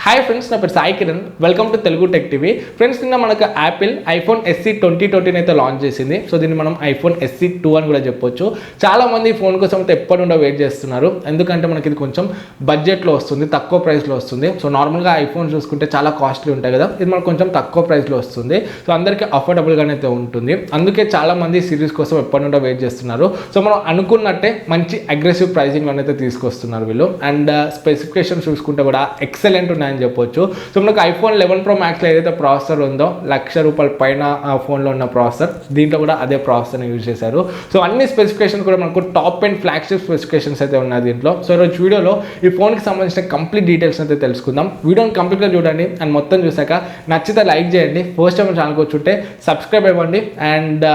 Hi friends, నా పేరు Sai Kiran. Welcome to Telugu tech TV. Friends, నిన్న మనకు యాపిల్ ఐఫోన్ SE 2020 అయితే లాంచ్ చేసింది. సో దీన్ని మనం ఐఫోన్ SE 2 అని కూడా చెప్పొచ్చు. చాలా మంది ఫోన్ కోసం అయితే ఎప్పటి నుండో వెయిట్ చేస్తున్నారు. ఎందుకంటే మనకి ఇది కొంచెం బడ్జెట్లో వస్తుంది, తక్కువ ప్రైస్లో వస్తుంది. సో నార్మల్గా ఐఫోన్ చూసుకుంటే చాలా కాస్ట్లీ ఉంటాయి కదా, ఇది మనకు కొంచెం తక్కువ ప్రైస్లో వస్తుంది. సో అందరికీ అఫోర్డబుల్గానే అయితే ఉంటుంది. అందుకే చాలా మంది సిరీస్ కోసం ఎప్పటి నుండో వెయిట్ చేస్తున్నారు. సో మనం అనుకున్నట్టే మంచి అగ్రెసివ్ ప్రైసింగ్ అయితే తీసుకొస్తున్నారు వీళ్ళు. అండ్ స్పెసిఫికేషన్ చూసుకుంటే కూడా ఎక్సలెంట్ ఉన్నాయని చెప్పొచ్చు. సో మనకు ఐఫోన్ 11 Pro Maxలో ఏదైతే ప్రాసెసర్ ఉందో, ₹1,00,000 పైన ఆ ఫోన్లో ఉన్న ప్రాసెసర్, దీంట్లో కూడా అదే ప్రాసెసర్ని యూజ్ చేశారు. సో అన్ని స్పెసిఫికేషన్ కూడా మనకు టాప్ అండ్ ఫ్లాగ్షిప్ స్పెసిఫికేషన్స్ అయితే ఉన్నాయి దీంట్లో. సో ఈరోజు వీడియోలో ఈ ఫోన్కి సంబంధించిన కంప్లీట్ డీటెయిల్స్ అయితే తెలుసుకుందాం. వీడియోని కంప్లీట్గా చూడండి అండ్ మొత్తం చూసాక నచ్చితే లైక్ చేయండి. ఫస్ట్ టైం ఛానల్కి వచ్చుంటే సబ్స్క్రైబ్ అవ్వండి and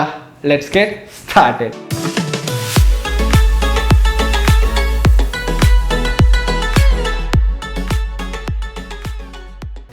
let's get started.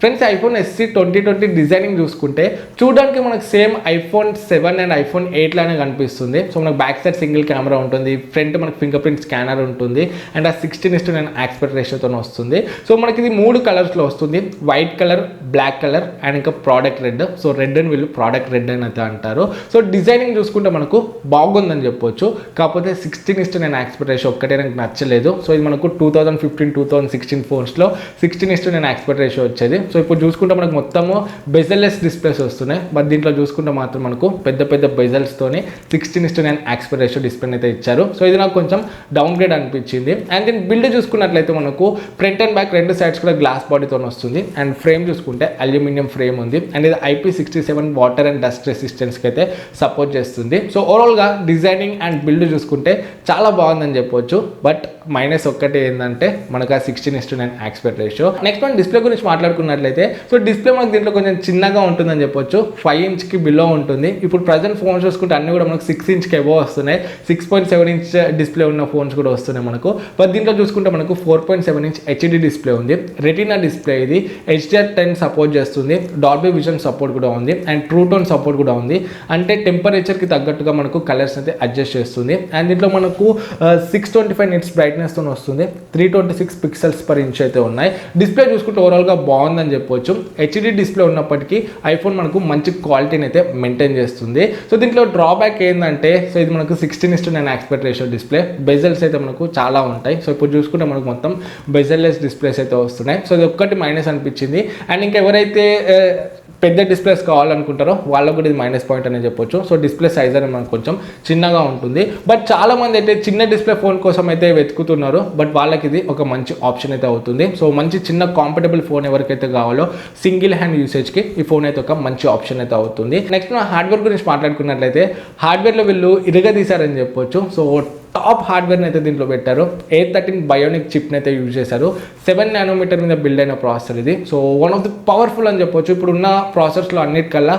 Friends, iPhone SE 2020 designing చూసుకుంటే చూడడానికి మనకు సేమ్ ఐఫోన్ 7 అండ్ ఐఫోన్ 8 లానే కనిపిస్తుంది. సో మనకు బ్యాక్ సైడ్ సింగిల్ కెమెరా ఉంటుంది, ఫ్రంట్ మనకు ఫింగర్ ప్రింట్ స్కానర్ ఉంటుంది అండ్ ఆ 16:9 ఆస్పెక్ట్ రేషియోతో వస్తుంది. సో మనకి ఇది 3 కలర్స్లో వస్తుంది, white colour, black colour and ఇంకా ప్రోడక్ట్ రెడ్. సో రెడ్ అని వీళ్ళు ప్రోడక్ట్ రెడ్ అని అయితే అంటారు. సో డిజైనింగ్ చూసుకుంటే మనకు బాగుందని చెప్పొచ్చు. కాకపోతే 16:9 ఆస్పెక్ట్ రేషియో ఒక్కటే నాకు నచ్చలేదు. సో ఇది మనకు 2015, 2016 ఫోన్స్లో 16:9 ఆస్పెక్ట్ రేషియో వచ్చేది. సో ఇప్పుడు చూసుకుంటే మనకు మొత్తము బెజల్లెస్ డిస్ప్లేస్ వస్తున్నాయి, బట్ దీంట్లో చూసుకుంటే మాత్రం మనకు పెద్ద పెద్ద బెజల్స్తోని 16:9 ఆస్పెక్ట్ రేషియో డిస్ప్లే అయితే ఇచ్చారు. సో ఇది నాకు కొంచెం డౌన్ గ్రేడ్ అనిపించింది. అండ్ దీని బిల్డ్ చూసుకున్నట్లయితే మనకు ఫ్రంట్ అండ్ బ్యాక్ రెండు సైడ్స్ కూడా గ్లాస్ బాడీతో వస్తుంది. అండ్ ఫ్రేమ్ చూసుకుంటే అల్యూమినియం ఫ్రేమ్ ఉంది అండ్ ఇది IP67 వాటర్ అండ్ డస్ట్ రెసిస్టెన్స్కి అయితే సపోర్ట్ చేస్తుంది. సో ఓవరాల్గా డిజైనింగ్ అండ్ బిల్డ్ చూసుకుంటే చాలా బాగుందని చెప్పొచ్చు. బట్ మైనస్ ఒక్కటి ఏంటంటే మనకు ఆ 16:9 ఆస్పెక్ట్ రేషియో. నెక్స్ట్ మనం డిస్ప్లే గురించి మాట్లాడుకున్నట్లయితే, సో డిస్ప్లే మనకు దీంట్లో కొంచెం చిన్నగా ఉంటుందని చెప్పొచ్చు. 5 ఇంచ్కి బిలో ఉంటుంది. ఇప్పుడు ప్రజెంట్ ఫోన్స్ చూసుకుంటే అన్ని కూడా మనకు 6 ఇంచ్కి అబోవ్ వస్తున్నాయి. 6.7 ఇంచ్ డిస్ప్లే ఉన్న ఫోన్స్ కూడా వస్తున్నాయి మనకు. బట్ దీంట్లో చూసుకుంటే మనకు 4.7 ఇంచ్ HD డిస్ప్లే ఉంది. రెటీనా డిస్ప్లే ఇది. HDR10 సపోర్ట్ చేస్తుంది. డాల్బీ విజన్ సపోర్ట్ కూడా ఉంది అండ్ ట్రూ టోన్ సపోర్ట్ కూడా ఉంది. అంటే టెంపరేచర్కి తగ్గట్టుగా మనకు కలర్స్ అయితే అడ్జస్ట్ చేస్తుంది. అండ్ దీంట్లో మనకు 625 నిట్స్ బ్రైట్నెస్తో వస్తుంది. 326 పిక్సెల్స్ పర్ ఇంచ్ అయితే ఉన్నాయి. డిస్ప్లే చూసుకుంటే ఓవరాల్గా బాగుందని చెప్పొచ్చు. HD డిస్ప్లే ఉన్నప్పటికీ ఐఫోన్ మనకు మంచి క్వాలిటీని అయితే మెయింటైన్ చేస్తుంది. సో దీంట్లో డ్రాబ్యాక్ ఏంటంటే, సో ఇది మనకు 16:9 ఆస్పెక్ట్ రేషియో డిస్ప్లే. బెజల్స్ అయితే మనకు చాలా ఉంటాయి. సో ఇప్పుడు చూసుకుంటే మనకు మొత్తం బెజల్లెస్ డిస్ప్లేస్ అయితే వస్తున్నాయి. సో ఇది ఒక్కటి మైనస్ అనిపించింది. అండ్ ఇంకా ఎవరైతే పెద్ద డిస్ప్లేస్ కావాలనుకుంటారో వాళ్ళకు కూడా ఇది మైనస్ పాయింట్ అని చెప్పొచ్చు. సో డిస్ప్లే సైజ్ అనేది మనకు కొంచెం చిన్నగా ఉంటుంది. బట్ చాలా మంది అయితే చిన్న డిస్ప్లే ఫోన్ కోసం అయితే వెతుకుతున్నారు. బట్ వాళ్ళకి ఇది ఒక మంచి ఆప్షన్ అయితే అవుతుంది. సో మంచి చిన్న కాంఫర్టబుల్ ఫోన్ ఎవరికైతే కావాలో సింగిల్ హ్యాండ్ యూసేజ్కి ఈ ఫోన్ అయితే ఒక మంచి ఆప్షన్ అయితే అవుతుంది. నెక్స్ట్ మనం హార్డ్వేర్ గురించి మాట్లాడుకున్నట్లయితే, హార్డ్వేర్లో వీళ్ళు ఇరగదీశారని చెప్పొచ్చు. సో టాప్ హార్డ్వేర్ని అయితే దీంట్లో పెట్టారు. A13 బయోనిక్ చిప్ని అయితే యూజ్ చేశారు. 7 నానోమీటర్ మీద బిల్డ్ అయిన ప్రాసెసర్ ఇది. So one of the powerful అని చెప్పొచ్చు. ఇప్పుడున్న ప్రాసెసర్స్లో అన్నిటికల్లా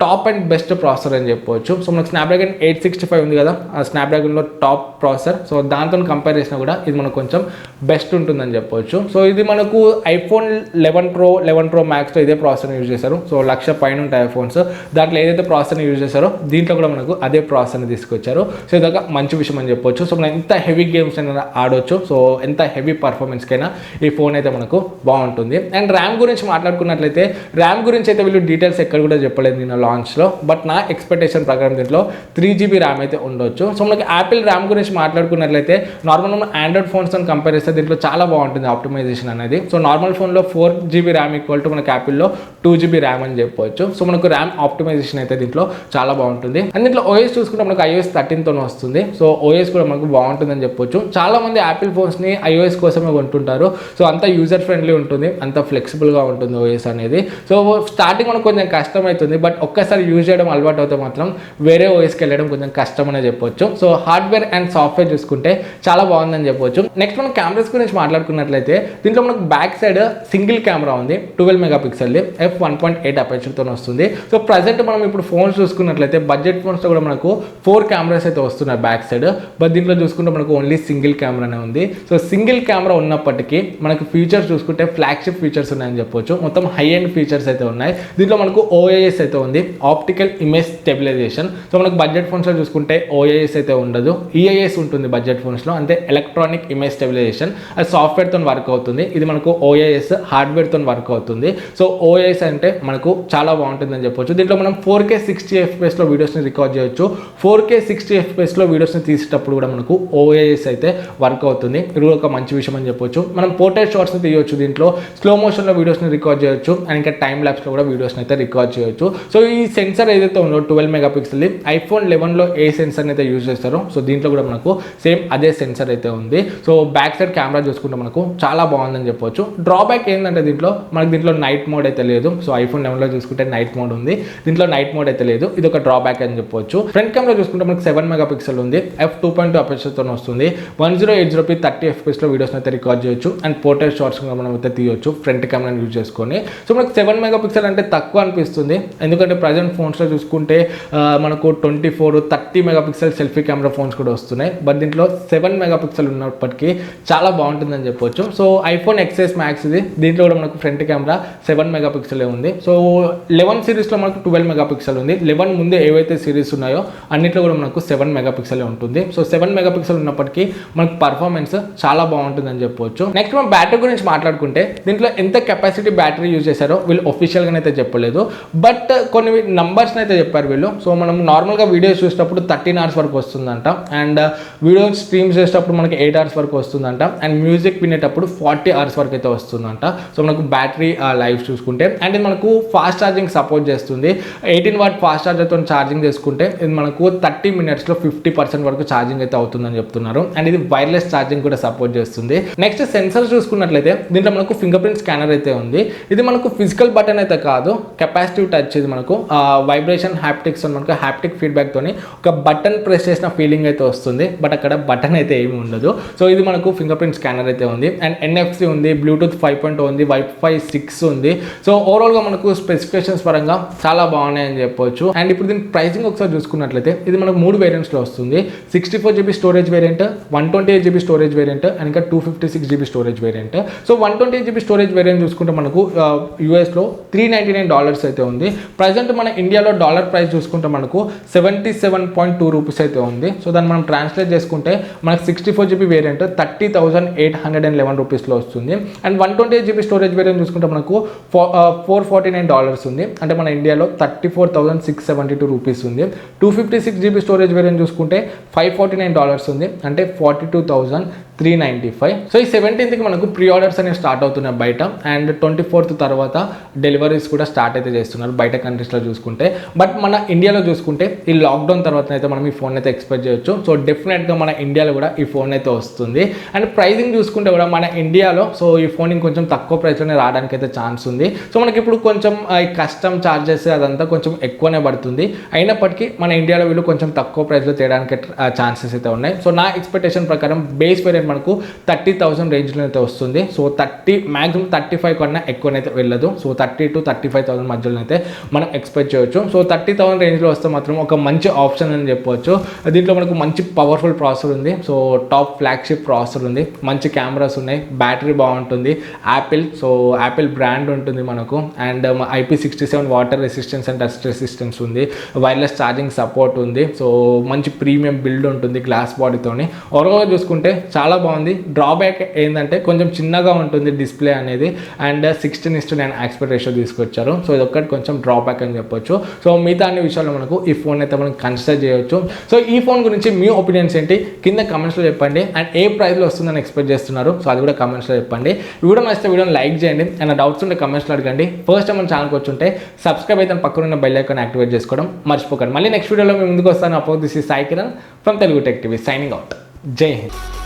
టాప్ అండ్ బెస్ట్ ప్రాసెసర్ అని చెప్పవచ్చు. సో మనకు స్నాప్డ్రాగన్ 865 ఉంది కదా, ఆ స్నాప్డ్రాగన్లో టాప్ ప్రాసెసర్. సో దాంతో కంపేర్ చేసినా కూడా ఇది మనకు కొంచెం బెస్ట్ ఉంటుందని చెప్పవచ్చు. సో ఇది మనకు ఐఫోన్ 11 Pro Maxతో ఇదే ప్రాసెసర్ని యూజ్ చేశారు. సో 1,00,000 పైన ఉంటాయి ఐఫోన్స్, దాంట్లో ఏదైతే ప్రాసెసర్ని యూజ్ చేశారో దీంట్లో కూడా మనకు అదే ప్రాసెసర్ని తీసుకొచ్చారు. సో ఇదొక మంచి విషయం అని చెప్పొచ్చు. సో మనం ఎంత హెవీ గేమ్స్ అయినా ఆడవచ్చు. సో ఎంత హెవీ పర్ఫార్మెన్స్కైనా ఈ ఫోన్ అయితే మనకు బాగుంటుంది. అండ్ ర్యామ్ గురించి మాట్లాడుకున్నట్లయితే, ర్యామ్ గురించి అయితే వీళ్ళు డీటెయిల్స్ ఎక్కడ కూడా చెప్పలేదు నేను లాంచ్లో. బట్ నా ఎక్స్పెక్టేషన్ ప్రకారం దీంట్లో 3GB ర్యామ్ అయితే ఉండొచ్చు. సో మనకి యాపిల్ ర్యామ్ గురించి మాట్లాడుకున్నట్లయితే, నార్మల్ మన ఆండ్రాయిడ్ ఫోన్స్తో కంపేర్ చేస్తే దీంట్లో చాలా బాగుంటుంది ఆప్టిమైజేషన్ అనేది. సో నార్మల్ ఫోన్లో 4GB ర్యామ్ ఈక్వల్ టు మనకి యాపిల్లో 2GB ర్యామ్ అని చెప్పవచ్చు. సో మనకు ర్యామ్ ఆప్టిమైజేషన్ అయితే దీంట్లో చాలా బాగుంటుంది. అండ్ దీంట్లో OS చూసుకుంటే మనకు iOS 13తో వస్తుంది. సో OS కూడా మనకు బాగుంటుందని చెప్పొచ్చు. చాలా మంది యాపిల్ ఫోన్స్ని iOS కోసమే కొంటుంటారు. సో అంత యూజర్ ఫ్రెండ్లీ ఉంటుంది, అంత ఫ్లెక్సిబుల్గా ఉంటుంది OS అనేది. సో స్టార్టింగ్ మనకు కొంచెం కష్టం అవుతుంది. బట్ ఒక్కసారి యూజ్ చేయడం అలవాటు అవుతే మాత్రం వేరే ఓఎస్కి వెళ్ళడం కొంచెం కష్టం అనే చెప్పొచ్చు. సో హార్డ్వేర్ అండ్ సాఫ్ట్వేర్ చూసుకుంటే చాలా బాగుందని చెప్పొచ్చు. నెక్స్ట్ మనం కెమెరాస్ గురించి మాట్లాడుకున్నట్లయితే, దీంట్లో మనకు బ్యాక్ సైడ్ సింగిల్ కెమెరా ఉంది, 12 మెగాపిక్సెల్ f1.8 అపర్చర్తో వస్తుంది. సో ప్రజెంట్ మనం ఇప్పుడు ఫోన్స్ చూసుకున్నట్లయితే బడ్జెట్ ఫోన్స్లో కూడా మనకు 4 కెమెరాస్ అయితే వస్తున్నాయి బ్యాక్ సైడ్. బట్ దీంట్లో చూసుకుంటే మనకు ఓన్లీ సింగిల్ కెమెరానే ఉంది. సో సింగిల్ కెమెరా ఉన్నప్పటికీ మనకు ఫీచర్స్ చూసుకుంటే ఫ్లాగ్షిప్ ఫీచర్స్ ఉన్నాయని చెప్పొచ్చు. మొత్తం హై ఎండ్ ఫీచర్స్ అయితే ఉన్నాయి. దీంట్లో మనకు OIS అయితే ఉంది, ఆప్టికల్ ఇమేజ్ స్టెబిలైజేషన్. సో మనకు బడ్జెట్ ఫోన్స్లో చూసుకుంటే ఓఏఎస్ అయితే ఉండదు, ఈఐఎస్ ఉంటుంది బడ్జెట్ ఫోన్స్లో, అంటే ఎలక్ట్రానిక్ ఇమేజ్ స్టెబిలైజేషన్. అది సాఫ్ట్వేర్తో వర్క్ అవుతుంది, ఇది మనకు ఓఏఎస్ హార్డ్వేర్తో వర్క్ అవుతుంది. సో ఓఏఎస్ అంటే మనకు చాలా బాగుంటుందని చెప్పొచ్చు. దీంట్లో మనం 4K 60 FPS వీడియోస్ని రికార్డ్ చేయొచ్చు. 4K 60 FPS వీడియోస్ని తీసేటప్పుడు కూడా మనకు ఓఏఎస్ అయితే వర్క్ అవుతుంది. ఇది ఒక మంచి విషయం అని చెప్పొచ్చు. మనం పోర్ట్రేట్ షాట్స్ని తీయొచ్చు, దీంట్లో స్లో మోషన్లో వీడియోస్ని రికార్డ్ చేయొచ్చు, అండ్ ఇంకా టైం ల్యాప్స్లో కూడా వీడియోస్ని అయితే రికార్డ్ చేయొచ్చు. సో ఈ సెన్సర్ ఏదైతే ఉందో 12 మెగాపిక్సెల్, iPhone 11లో ఏ సెన్సర్ అయితే యూజ్ చేస్తారో సో దీంట్లో కూడా మనకు సేమ్ అదే సెన్సర్ అయితే ఉంది. సో బ్యాక్ సైడ్ కెమెరా చూసుకుంటే మనకు చాలా బాగుందని చెప్పొచ్చు. డ్రాబ్యాక్ ఏంటంటే దీంట్లో నైట్ మోడ్ అయితే లేదు. సో iPhone 11లో చూసుకుంటే నైట్ మోడ్ ఉంది, దీంట్లో నైట్ మోడ్ అయితే లేదు. ఇది ఒక డ్రాబ్యాక్ అని చెప్పొచ్చు. ఫ్రంట్ కెమెరా చూసుకుంటే మనకు 7 మెగాపిక్సెల్ ఉంది, f2.2 అపర్చర్తో వస్తుంది. 1080p 30 FPS వీడియోస్ అయితే రికార్డ్ చేయొచ్చు, అండ్ పోర్ట్రేట్ షాట్స్ మనం అయితే తీయొచ్చు ఫ్రంట్ కెమెరాని యూజ్ చేసుకొని. సో మనకు 7 మెగాపిక్సెల్ అంటే తక్కువ అనిపిస్తుంది, ఎందుకంటే ప్రజెంట్ ఫోన్స్లో చూసుకుంటే మనకు 24, 30 మెగాపిక్సెల్ సెల్ఫీ కెమెరా ఫోన్స్ కూడా వస్తున్నాయి. బట్ దీంట్లో 7 మెగాపిక్సెల్ ఉన్నప్పటికీ చాలా బాగుంటుందని చెప్పొచ్చు. సో iPhone XS Max ఇది, దీంట్లో కూడా మనకు ఫ్రంట్ కెమెరా 7 మెగాపిక్సెల్ ఉంది. సో 11 సిరీస్లో మనకు 12 మెగాపిక్సెల్ ఉంది. 11 ముందే ఏవైతే సిరీస్ ఉన్నాయో అన్నిట్లో కూడా మనకు 7 మెగాపిక్సెల్ ఉంటుంది. సో 7 మెగాపిక్సెల్ ఉన్నప్పటికీ మనకు పర్ఫార్మెన్స్ చాలా బాగుంటుందని చెప్పొచ్చు. నెక్స్ట్ మనం బ్యాటరీ గురించి మాట్లాడుకుంటే దీంట్లో ఎంత కెపాసిటీ బ్యాటరీ యూజ్ చేశారో వీళ్ళు ఒఫిషియల్గా అయితే చెప్పలేదు, బట్ కొన్ని నంబర్స్ని అయితే చెప్పారు వీళ్ళు. సో మనం నార్మల్గా వీడియోస్ చూసేటప్పుడు 13 hours వరకు వస్తుందంట, అండ్ వీడియో స్ట్రీమ్స్ చేసేటప్పుడు మనకి 8 hours వరకు వస్తుందంట, అండ్ మ్యూజిక్ వినేటప్పుడు 40 hours వరకు అయితే వస్తుందంట. సో మనకు బ్యాటరీ లైఫ్ చూసుకుంటే, అండ్ ఇది మనకు ఫాస్ట్ ఛార్జింగ్ సపోర్ట్ చేస్తుంది. 18 watt ఫాస్ట్ ఛార్జర్తో ఛార్జింగ్ చేసుకుంటే ఇది మనకు 30 minutesలో 50% వరకు ఛార్జింగ్ అయితే అవుతుందని చెప్తున్నారు, అండ్ ఇది వైర్లెస్ ఛార్జింగ్ కూడా సపోర్ట్ చేస్తుంది. నెక్స్ట్ సెన్సర్స్ చూసుకున్నట్లయితే దీంట్లో మనకు ఫింగర్ ప్రింట్ స్కానర్ అయితే ఉంది. ఇది మనకు ఫిజికల్ బటన్ అయితే కాదు, కెపాసిటివ్ టచ్. ఇది మనకు వైబ్రేషన్ హ్యాప్టిక్స్ మనకు హ్యాప్టిక్ ఫీడ్బ్యాక్ తోని ఒక బటన్ ప్రెస్ చేసిన ఫీలింగ్ అయితే వస్తుంది, బట్ అక్కడ బటన్ అయితే ఏమి ఉండదు. సో ఇది మనకు ఫింగర్ ప్రింట్ స్కానర్ అయితే ఉంది, అండ్ NFC ఉంది, బ్లూటూత్ 5.0 ఉంది, Wi-Fi 6 ఉంది. సో ఓవరాల్గా మనకు స్పెసిఫికేషన్స్ పరంగా చాలా బాగున్నాయని చెప్పొచ్చు. అండ్ ఇప్పుడు దీని ప్రైసింగ్ ఒకసారి చూసుకున్నట్లయితే ఇది మనకు 3 వేరియంట్స్లో వస్తుంది. 64GB storage variant, 128GB storage variant, and ఇంకా 256GB storage variant. So 128GB storage variant చూసుకుంటే మనకు యూఎస్లో $399 అయితే ఉంది. ప్రజెంట్ మన ఇండియాలో డాలర్ ప్రైస్ చూసుకుంటే మనకు 77.2 రూపీస్ అయితే ఉంది. సో దాన్ని మనం ట్రాన్స్లేట్ చేసుకుంటే మనకు 64GB వేరియంట్ 30,811 రూపీస్లో వస్తుంది. అండ్ 128GB స్టోరేజ్ వేరియంట్ చూసుకుంటే మనకు $449 ఉంది, అంటే మన ఇండియాలో 34,672 రూపీస్ ఉంది. 256GB స్టోరేజ్ వేరియంట్ చూసుకుంటే $549 ఉంది, అంటే 42,395. సో ఈ 17th మనకు ప్రీ ఆర్డర్స్ అనేవి స్టార్ట్ అవుతున్నాయి బయట, అండ్ 24th తర్వాత డెలివరీస్ కూడా స్టార్ట్ అయితే చేస్తున్నారు బయట కంట్రీస్లో చూసుకుంటే. బట్ మన ఇండియాలో చూసుకుంటే ఈ లాక్డౌన్ తర్వాత అయితే మనం ఈ ఫోన్ అయితే ఎక్స్పెక్ట్ చేయొచ్చు. సో డెఫినెట్గా మన ఇండియాలో కూడా ఈ ఫోన్ అయితే వస్తుంది. అండ్ ప్రైసింగ్ చూసుకుంటే కూడా మన ఇండియాలో సో ఈ ఫోన్ ఇంకొంచెం తక్కువ ప్రైస్లోనే రావడానికి అయితే ఛాన్స్ ఉంది. సో మనకి ఇప్పుడు కొంచెం ఈ కస్టమ్ ఛార్జెస్ అదంతా కొంచెం ఎక్కువనే పడుతుంది, అయినప్పటికీ మన ఇండియాలో వీళ్ళు కొంచెం తక్కువ ప్రైస్లో చేయడానికి ఛాన్సెస్ అయితే ఉన్నాయి. సో నా ఎక్స్పెక్టేషన్ ప్రకారం బేస్ వేరియంట్ మనకు 30,000 రేంజ్లో అయితే వస్తుంది. సో 30 మ్యాక్సిమం 35 కన్నా ఎక్కువనైతే వెళ్ళదు. సో 30 to 35,000 మధ్యలో అయితే మనం ఎక్స్పెక్ట్ చేయొచ్చు. సో 30,000 రేంజ్లో వస్తే మాత్రం ఒక మంచి ఆప్షన్ అని చెప్పవచ్చు. దీంట్లో మనకు మంచి పవర్ఫుల్ ప్రాసెసర్ ఉంది, సో టాప్ ఫ్లాగ్షిప్ ప్రాసెసర్ ఉంది, మంచి కెమెరాస్ ఉన్నాయి, బ్యాటరీ బాగుంటుంది, యాపిల్ బ్రాండ్ ఉంటుంది మనకు, and IP67 water resistance and dust resistance ఉంది, వైర్లెస్ ఛార్జింగ్ సపోర్ట్ ఉంది. సో మంచి ప్రీమియం బిల్డ్ ఉంటుంది గ్లాస్ బాడీతోని. ఓవరాల్గా చూసుకుంటే చాలా బాగుంది. డ్రాబ్యాక్ ఏంటంటే కొంచెం చిన్నగా ఉంటుంది డిస్ప్లే అనేది, అండ్ 16:9 ఆస్పెక్ట్ రేషియో తీసుకొచ్చారు. సో ఇది ఒక్కటి కొంచెం డ్రాబ్యాక్ అని చెప్పొచ్చు. సో మిగతా అన్ని విషయాల్లో మనకు ఈ ఫోన్ అయితే మనం కన్సిడర్ చేయొచ్చు. సో ఈ ఫోన్ గురించి మీ ఒపీనియన్స్ ఏంటి కింద కమెంట్స్లో చెప్పండి, అండ్ ఏ ప్రైస్లో వస్తుందని ఎక్స్పెక్ట్ చేస్తున్నారు సో అది కూడా కమెంట్స్లో చెప్పండి. వీడియో నచ్చితే వీడియోని లైక్ చేయండి, అండ్ డౌట్స్ ఉంటే కమెంట్స్లో అడగండి. ఫస్ట్ టైం మన ఛానల్కి వచ్చుంటే సబ్స్క్రైబ్ అయితే పక్కన ఉన్న బెల్ ఐకాన్ యాక్టివేట్ చేసుకోవడం మర్చిపోకండి. మళ్ళీ నెక్స్ట్ వీడియోలో మేము ముందుకు వస్తాను. Oppose this is Sai Kiran from Telugu tech TV signing out. జై హింద్.